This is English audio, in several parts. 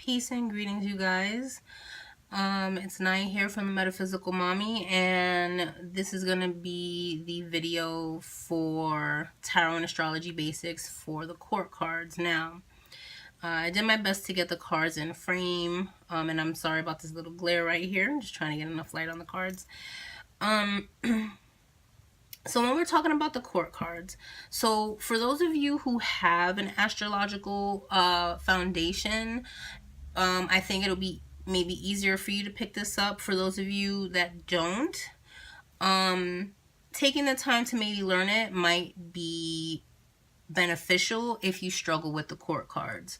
Peace and greetings, you guys. It's Nai here from the Metaphysical Mommy, and this is gonna be the video for Tarot and Astrology Basics for the court cards. Now, I did my best to get the cards in frame, and I'm sorry about this little glare right here. I'm just trying to get enough light on the cards. So when we're talking about the court cards, so for those of you who have an astrological foundation, I think it'll be maybe easier for you to pick this up. For those of you that don't, taking the time to maybe learn it might be beneficial if you struggle with the court cards.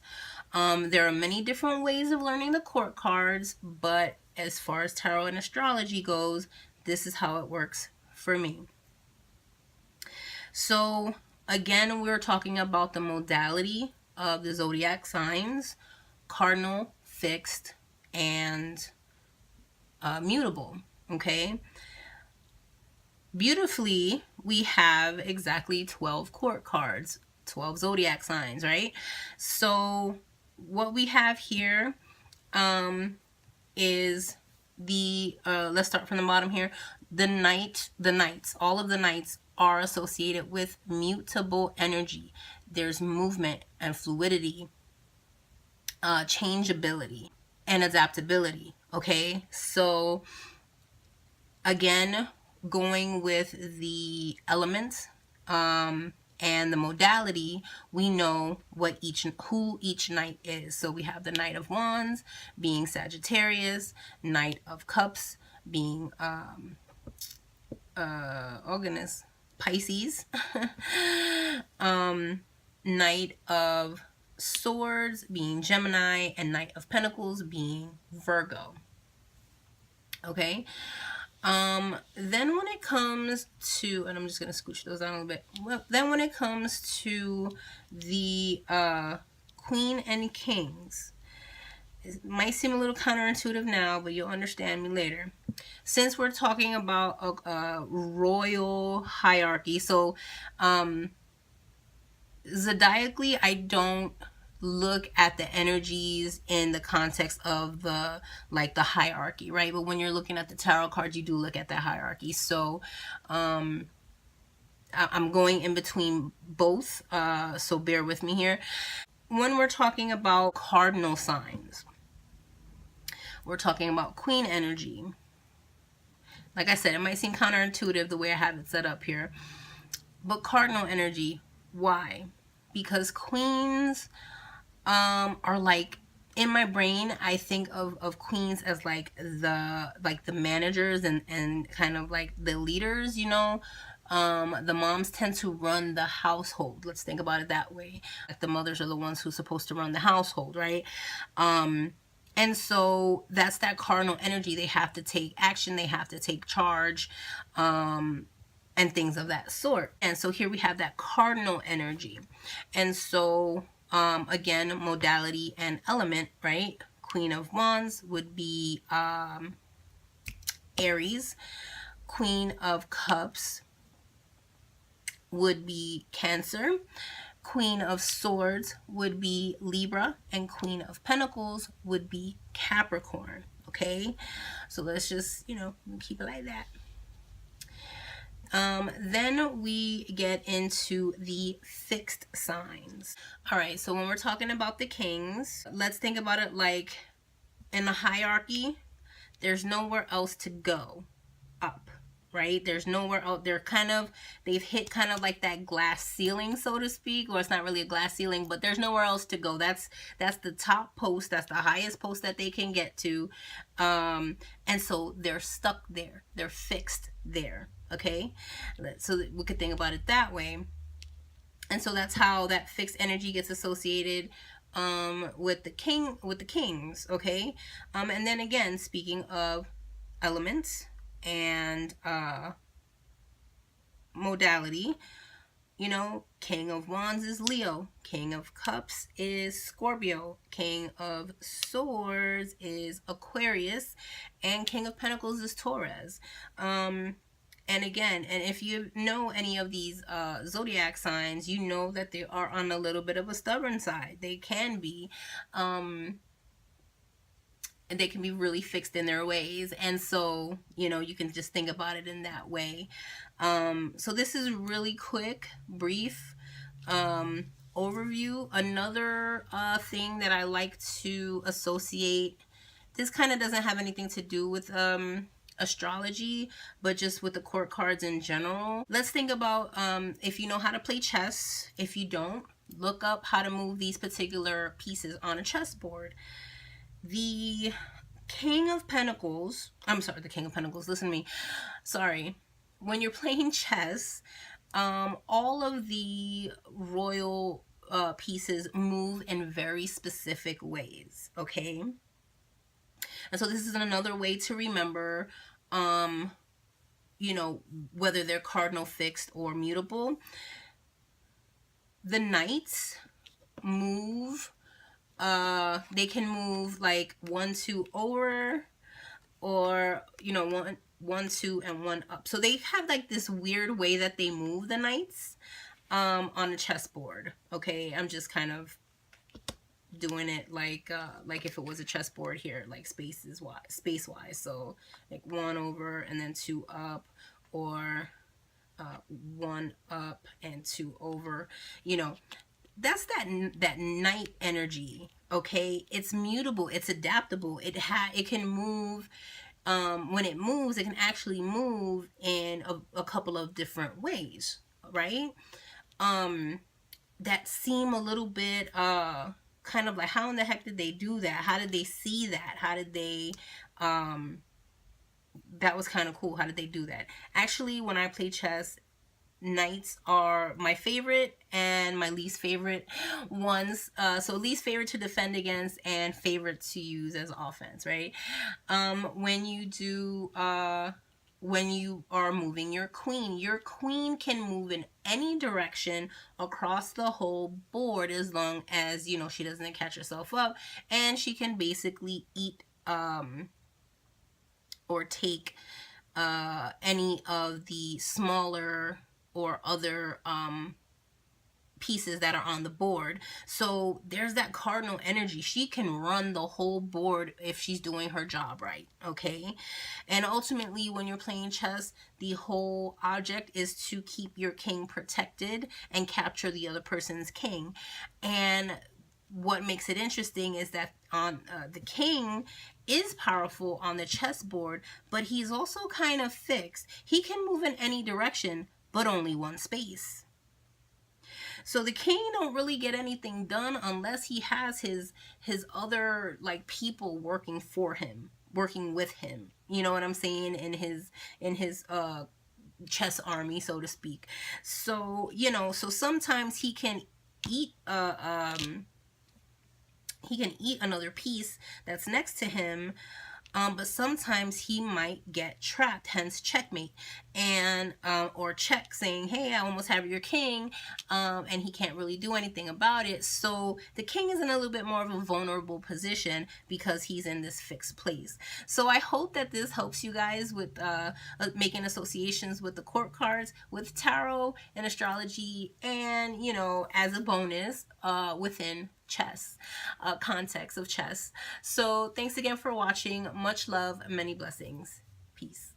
There are many different ways of learning the court cards, but as far as tarot and astrology goes, this is how it works for me. So again, we're talking about the modality of the zodiac signs: cardinal, fixed, and mutable. Okay, beautifully, we have exactly 12 court cards, 12 zodiac signs, right? So what we have here is the let's start from the bottom here. The knights, all of the knights are associated with mutable energy. There's movement and fluidity, changeability, and adaptability. Okay, so again, going with the elements and the modality, we know what who each knight is. So we have the Knight of Wands being Sagittarius, Knight of Cups being Pisces, Knight of Swords being Gemini, and Knight of Pentacles being Virgo. Okay, then when it comes to, and I'm just going to scooch those down a little bit. Well, then when it comes to the Queen and Kings, it might seem a little counterintuitive now, but you'll understand me later. Since we're talking about a royal hierarchy, so zodiacally, I don't look at the energies in the context of the hierarchy, right? But when you're looking at the tarot cards, you do look at that hierarchy. So I'm going in between both, so bear with me here. When we're talking about cardinal signs, we're talking about queen energy. Like I said, it might seem counterintuitive the way I have it set up here, but cardinal energy, why? Because queens are like, in my brain, I think of queens as like the managers and kind of like the leaders, you know. The moms tend to run the household. Let's think about it that way. Like the mothers are the ones who's supposed to run the household, right? And so that's that cardinal energy. They have to take action. They have to take charge, and things of that sort. And so here we have that cardinal energy. And so again, modality and element, right? Queen of Wands would be Aries. Queen of Cups would be Cancer. Queen of Swords would be Libra, and Queen of Pentacles would be Capricorn. Okay, so let's just, keep it like that. Then we get into the fixed signs. All right, so when we're talking about the kings, let's think about it like in the hierarchy, there's nowhere else to go up, right? There's nowhere out. They've hit kind of like that glass ceiling, so to speak, or it's not really a glass ceiling, but there's nowhere else to go. That's the top post. That's the highest post that they can get to. And so they're stuck there. They're fixed there. Okay, so we could think about it that way. And so that's how that fixed energy gets associated with the kings. Okay, and then again, speaking of elements and modality, King of Wands is Leo, King of Cups is Scorpio, King of Swords is Aquarius, and King of Pentacles is Taurus. And again, and if you know any of these zodiac signs, you know that they are on a little bit of a stubborn side. They can be. and they can be really fixed in their ways. And so, you know, you can just think about it in that way. So this is really quick, brief overview. Another thing that I like to associate, this kind of doesn't have anything to do with astrology, but just with the court cards in general. Let's think about if you know how to play chess. If you don't, look up how to move these particular pieces on a chessboard. The King of Pentacles, I'm sorry, the King of Pentacles, listen to me. Sorry. When you're playing chess, all of the royal pieces move in very specific ways, okay? And so this is another way to remember, you know, whether they're cardinal, fixed, or mutable. The knights move, they can move like 1, 2 over, or, you know, 1, 2, and 1 up. So they have like this weird way that they move, the knights, on a chessboard. Okay, I'm just kind of doing it like if it was a chessboard here, like space wise. So like 1 over and then 2 up, or 1 up and 2 over. You know, that's that knight energy. Okay, it's mutable, it's adaptable, it can move. When it moves, it can actually move in a couple of different ways, right? That seem a little bit kind of like, how in the heck did they do that? How did they see that? How did they that was kind of cool. How did they do that? Actually, when I play chess, knights are my favorite and my least favorite ones. So least favorite to defend against and favorite to use as offense, right? When you are moving your queen can move in any direction across the whole board, as long as, you know, she doesn't catch herself up, and she can basically eat or take any of the smaller or other pieces that are on the board. So there's that cardinal energy. She can run the whole board if she's doing her job right, okay? And ultimately, when you're playing chess, the whole object is to keep your king protected and capture the other person's king. And what makes it interesting is that on the king is powerful on the chessboard, but he's also kind of fixed. He can move in any direction, but only one space. So the king don't really get anything done unless he has his other like people working for him, working with him. You know what I'm saying? In his chess army, so to speak. So, you know, so sometimes he can eat another piece that's next to him, but sometimes he might get trapped, hence checkmate, and or check, saying, hey, I almost have your king, and he can't really do anything about it. So the king is in a little bit more of a vulnerable position because he's in this fixed place. So I hope that this helps you guys with making associations with the court cards, with tarot and astrology, and, you know, as a bonus within chess, context of chess. So thanks again for watching. Much love, many blessings. Peace.